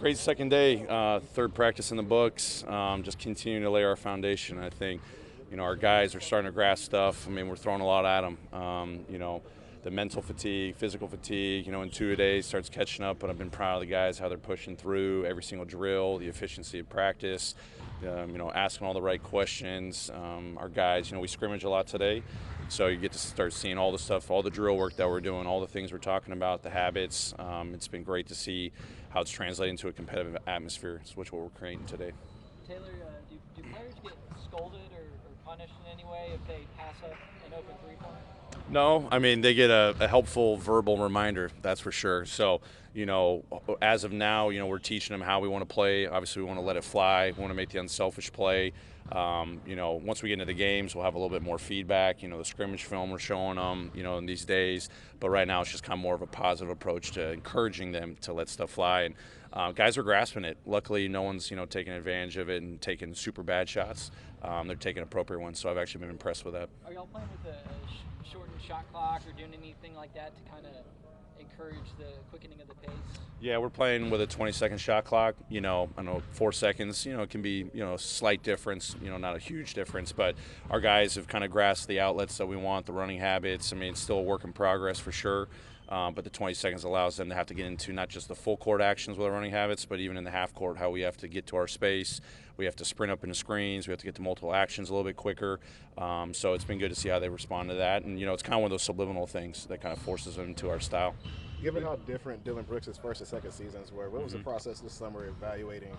Great second day, third practice in the books. Just continuing to lay our foundation. I think, our guys are starting to grasp stuff. I mean, we're throwing a lot at them. The mental fatigue, physical fatigue, in 2 days starts catching up. But I've been proud of the guys, how they're pushing through every single drill, the efficiency of practice, asking all the right questions. Our guys, we scrimmage a lot today. So you get to start seeing all the stuff, all the drill work that we're doing, all the things we're talking about, the habits. It's been great to see how it's translating to a competitive atmosphere, which is what we're creating today. Taylor, do players get scolded or punished in any way if they pass up an open three-pointer? No, I mean, they get a helpful verbal reminder, that's for sure. So, as of now, we're teaching them how we want to play. Obviously, we want to let it fly. We want to make the unselfish play. Once we get into the games, we'll have a little bit more feedback. The scrimmage film we're showing them, in these days. But right now, it's just kind of more of a positive approach to encouraging them to let stuff fly. And guys are grasping it. Luckily, no one's, taking advantage of it and taking super bad shots. They're taking appropriate ones. So I've actually been impressed with that. Are y'all playing with a shortened shot clock or doing anything like that to kind of encourage the quickening of the pace? Yeah, we're playing with a 20-second shot clock. I know 4 seconds, it can be, a slight difference, not a huge difference. But our guys have kind of grasped the outlets that we want, the running habits. I mean, it's still a work in progress for sure. But the 20 seconds allows them to have to get into not just the full court actions with our running habits, but even in the half court, how we have to get to our space. We have to sprint up into screens. We have to get to multiple actions a little bit quicker. So it's been good to see how they respond to that. And, it's kind of one of those subliminal things that kind of forces them into our style. Given how different Dillon Brooks' first and second seasons were, what was the process this summer evaluating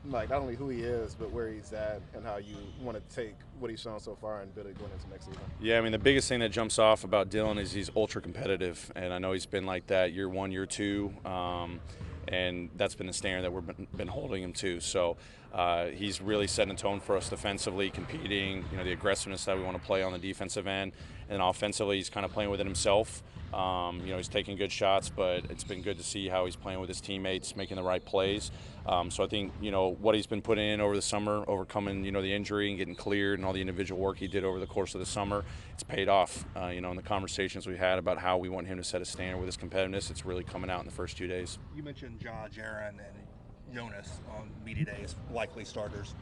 not only who he is, but where he's at and how you want to take what he's shown so far and build it going into next season? Yeah, I mean, the biggest thing that jumps off about Dillon is he's ultra competitive, and I know he's been like that year one, year two, and that's been the standard that we've been holding him to. So he's really setting a tone for us defensively, competing, the aggressiveness that we want to play on the defensive end, and offensively he's kind of playing within himself. He's taking good shots, but it's been good to see how he's playing with his teammates, making the right plays. So I think, what he's been putting in over the summer, overcoming, the injury and getting cleared and all the individual work he did over the course of the summer, it's paid off. In the conversations we had about how we want him to set a standard with his competitiveness, it's really coming out in the first 2 days. You mentioned Jaron and Jonas on media day as likely starters.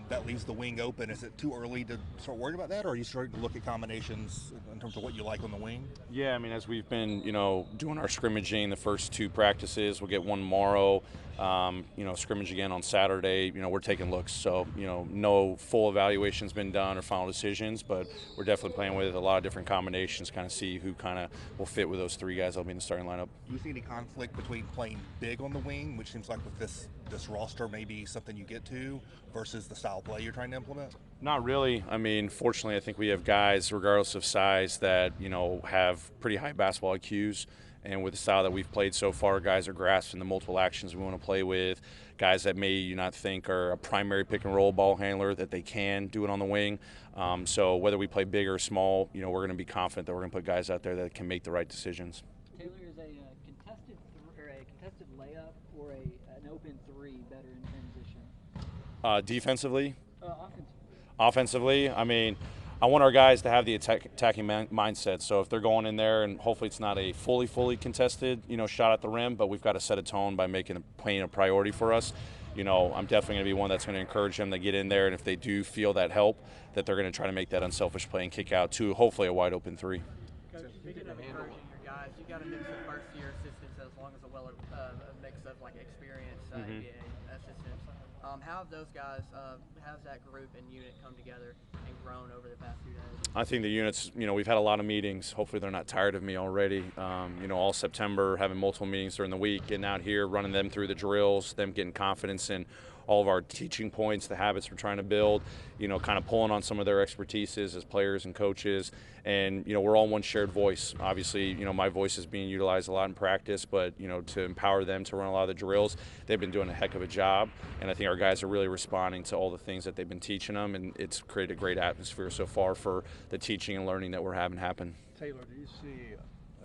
That leaves the wing open. Is it too early to start worried about that, or are you starting to look at combinations in terms of what you like on the wing? Yeah, I mean, as we've been, doing our scrimmaging the first 2 practices, we'll get one tomorrow, scrimmage again on Saturday. We're taking looks. So, no full evaluation's been done or final decisions, but we're definitely playing with a lot of different combinations, kind of see who kind of will fit with those 3 guys that'll be in the starting lineup. Do you see any conflict between playing big on the wing, which seems like with this roster may be something you get to, versus the style play you're trying to implement? Not really. I mean, fortunately, I think we have guys, regardless of size, that, have pretty high basketball IQs. And with the style that we've played so far, guys are grasping the multiple actions we want to play with. Guys that may you not think are a primary pick and roll ball handler, that they can do it on the wing. So whether we play big or small, we're going to be confident that we're going to put guys out there that can make the right decisions. Taylor, is a contested layup or an open three better in transition? Defensively? Offensively. I mean, I want our guys to have the attacking mindset. So if they're going in there, and hopefully it's not a fully contested, shot at the rim, but we've got to set a tone by playing a priority for us. I'm definitely going to be one that's going to encourage them to get in there, and if they do feel that help, that they're going to try to make that unselfish play and kick out to hopefully a wide open 3. Coach, speaking of encouraging your guys, you got a mix of first-year assistants as long as a mix of experienced NBA assistants. How have those guys, how's that group and unit come together and grown over the past few days? I think the units, we've had a lot of meetings. Hopefully they're not tired of me already. All September, having multiple meetings during the week, getting out here, running them through the drills, them getting confidence in all of our teaching points, the habits we're trying to build, kind of pulling on some of their expertises as players and coaches. And, we're all one shared voice. Obviously, my voice is being utilized a lot in practice, but, to empower them to run a lot of the drills, they've been doing a heck of a job. And I think our guys are really responding to all the things that they've been teaching them, and it's created a great atmosphere so far for the teaching and learning that we're having happen. Taylor, do you see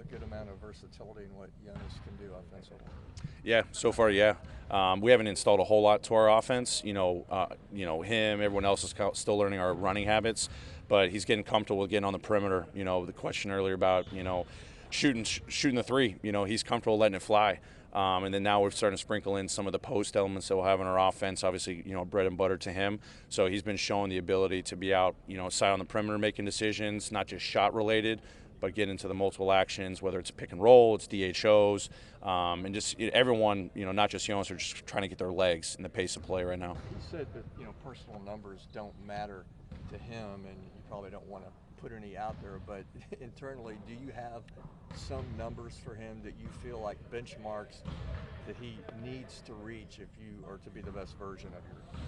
a good amount of versatility in what Jonas can do offensively? Yeah, so far, yeah. We haven't installed a whole lot to our offense. Him, everyone else is still learning our running habits, but he's getting comfortable getting on the perimeter. The question earlier about, shooting the three. He's comfortable letting it fly. And then now we're starting to sprinkle in some of the post elements that we'll have in our offense. Obviously, bread and butter to him. So he's been showing the ability to be out, side on the perimeter making decisions, not just shot related, but get into the multiple actions, whether it's pick and roll, it's DHOs, and just everyone, not just Jonas, are just trying to get their legs in the pace of play right now. He said that personal numbers don't matter to him, and you probably don't want to put any out there, but internally, do you have some numbers for him that you feel like benchmarks that he needs to reach if you are to be the best version of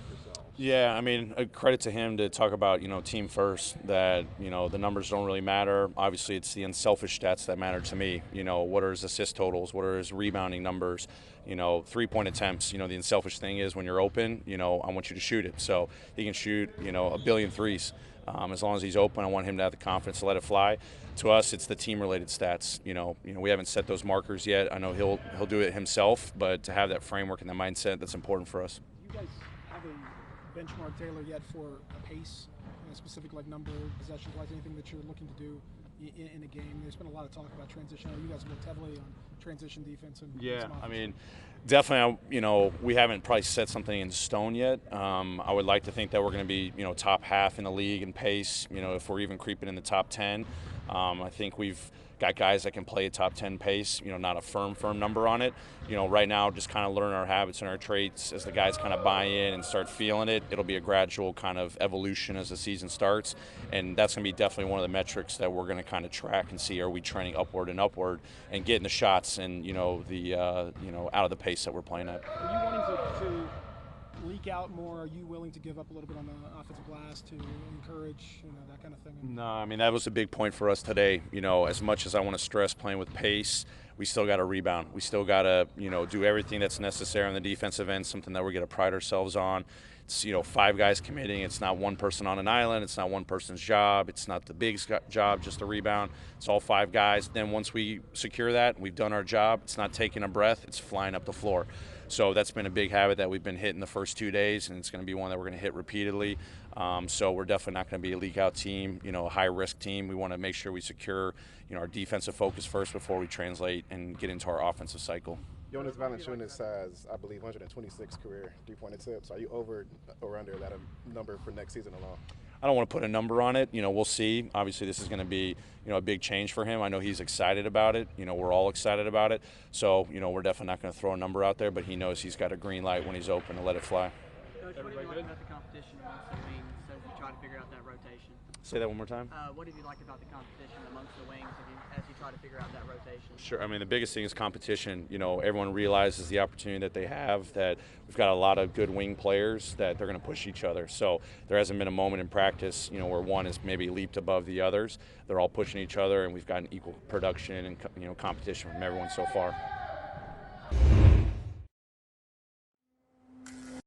yourselves? Yeah, a credit to him to talk about, team first, that, the numbers don't really matter. Obviously, it's the unselfish stats that matter to me. What are his assist totals? What are his rebounding numbers? 3-point attempts. The unselfish thing is when you're open, I want you to shoot it. So he can shoot, a billion threes. As long as he's open, I want him to have the confidence to let it fly. To us, it's the team-related stats. We haven't set those markers yet. I know he'll do it himself, but to have that framework and that mindset, that's important for us. Do you guys have a benchmark, Taylor, yet for a pace, specific number, possessions-wise, anything that you're looking to do in a game? There's been a lot of talk about transition. You guys have worked heavily on transition defense. And definitely, we haven't probably set something in stone yet. I would like to think that we're going to be, top half in the league in pace, if we're even creeping in the top 10. I think we've got guys that can play a top 10 pace, not a firm number on it. Right now, just kind of learn our habits and our traits as the guys kind of buy in and start feeling it. It'll be a gradual kind of evolution as the season starts, and that's going to be definitely one of the metrics that we're going to kind of track and see, are we trending upward and getting the shots and, out of the pace that we're playing at. Are you wanting to leak out more? Are you willing to give up a little bit on the offensive glass to encourage, that kind of thing? No, that was a big point for us today. As much as I want to stress playing with pace, we still got to rebound. We still got to, do everything that's necessary on the defensive end, something that we're going to pride ourselves on. It's, 5 guys committing. It's not one person on an island. It's not one person's job. It's not the big job, just the rebound. It's all 5 guys. Then once we secure that, we've done our job. It's not taking a breath. It's flying up the floor. So that's been a big habit that we've been hitting the first 2 days, and it's going to be one that we're going to hit repeatedly. So we're definitely not going to be a leak-out team, a high-risk team. We want to make sure we secure, our defensive focus first before we translate and get into our offensive cycle. Jonas Valanciunas has, I believe, 126 career three-point attempts. Are you over or under that number for next season alone? I don't want to put a number on it. We'll see. Obviously, this is going to be, a big change for him. I know he's excited about it. We're all excited about it. So, we're definitely not going to throw a number out there, but he knows he's got a green light when he's open to let it fly. Coach, what do you like about the competition amongst the wings as you try to figure out that rotation? Say that one more time. What did you like about the competition amongst the wings as you try to figure out that rotation? Sure. The biggest thing is competition. Everyone realizes the opportunity that they have, that we've got a lot of good wing players, that they're going to push each other. So there hasn't been a moment in practice, where one is maybe leaped above the others. They're all pushing each other, and we've gotten equal production and, competition from everyone so far.